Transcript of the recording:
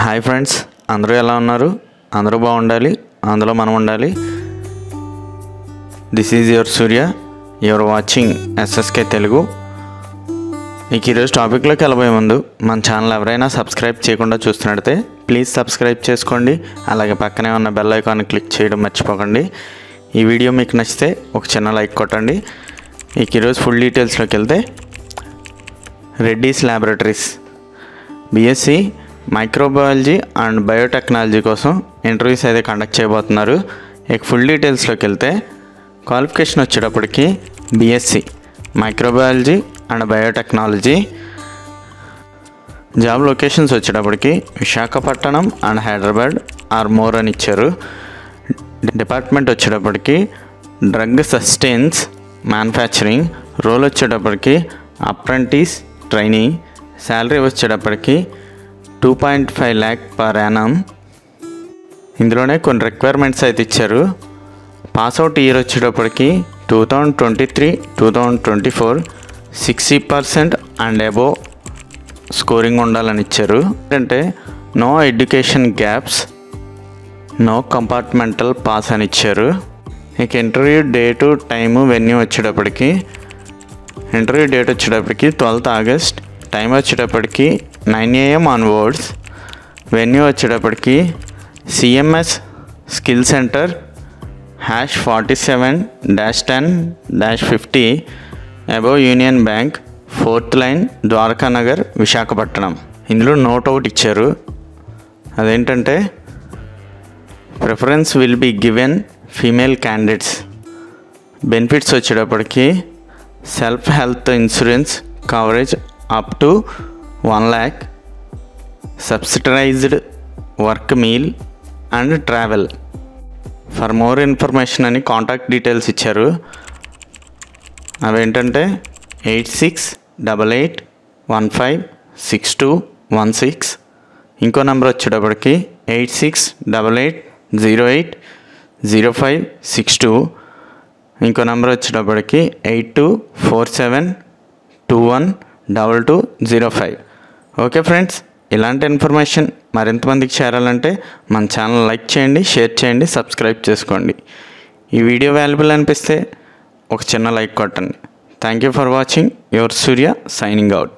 Hi friends, అందరూ ఎలా ఉన్నారు? అందరూ బాగుండాలి, అందులో మనం ఉండాలి. This is your Surya, your watching SSK Telugu. ఈరోజు టాపిక్లోకి వెళ్ళబోయే ముందు మన ఛానల్ ఎవరైనా సబ్స్క్రైబ్ చేయకుండా చూస్తున్నట్టే ప్లీజ్ సబ్స్క్రైబ్ చేసుకోండి. అలాగే పక్కనే ఉన్న బెల్ ఐకాన్ క్లిక్ చేయడం మర్చిపోకండి. ఈ వీడియో మీకు నచ్చితే ఒక చిన్న లైక్ కొట్టండి. ఈరోజు ఫుల్ డీటెయిల్స్లోకి వెళ్తే, Reddy's laboratories BSc microbiology and biotechnology కోసం ఇంటర్వ్యూస్ అయితే కండక్ట్ చేయబోతున్నారు. ఫుల్ డీటెయిల్స్లోకి వెళ్తే, క్వాలిఫికేషన్ వచ్చేటప్పటికి BSc microbiology and biotechnology. Job locations వచ్చేటప్పటికి Visakhapatnam and Hyderabad are more అని ఇచ్చారు. డిపార్ట్మెంట్ వచ్చేటప్పటికి డ్రగ్ సస్టైన్స్ మ్యానుఫ్యాక్చరింగ్. రోల్ వచ్చేటప్పటికి అప్రెంటిస్ ట్రైనీ. శాలరీ వచ్చేటప్పటికి 2.5 lakh పర్ యానం. ఇందులోనే కొన్ని రిక్వైర్మెంట్స్ అయితే ఇచ్చారు. పాస్అవుట్ ఇయర్ వచ్చేటప్పటికి 2023-2024 60% అండ్ అబోవ్ స్కోరింగ్ ఉండాలని ఇచ్చారు. అంటే no education gaps, no compartmental pass అని ఇచ్చారు. ఇంటర్వ్యూ డేటు టైము వెన్యూ వచ్చేటప్పటికి, ఇంటర్వ్యూ డేట్ వచ్చేటప్పటికి 12th August. టైం వచ్చేటప్పటికి 9 AM ఆన్వర్డ్స్. వెన్యూ వచ్చేటప్పటికి CMS skill centre #47-10-50 above Union Bank 4th line Dwaraka Nagar Visakhapatnam. ఇందులో నోట్ అవుట్ ఇచ్చారు. అదేంటంటే, preference will be given female candidates. Benefits వచ్చేటప్పటికి self health insurance coverage up to 1 lakh, subsidised work meal and travel. For more information అని contact details ఇచ్చారు. అవేంటంటే 8688156216. ఇంకో number వచ్చేటప్పటికి 8688080562. ఇంకో నెంబర్ వచ్చేటప్పటికి 8247212205. ఓకే ఫ్రెండ్స్, ఇలాంటి ఇన్ఫర్మేషన్ మరింతమందికి చేరాలంటే మన ఛానల్ లైక్ చేయండి, షేర్ చేయండి, సబ్స్క్రైబ్ చేసుకోండి. ఈ వీడియో వాల్యుబుల్ అనిపిస్తే ఒక చిన్న లైక్ కొట్టండి. Thank you for watching. Your Surya signing out.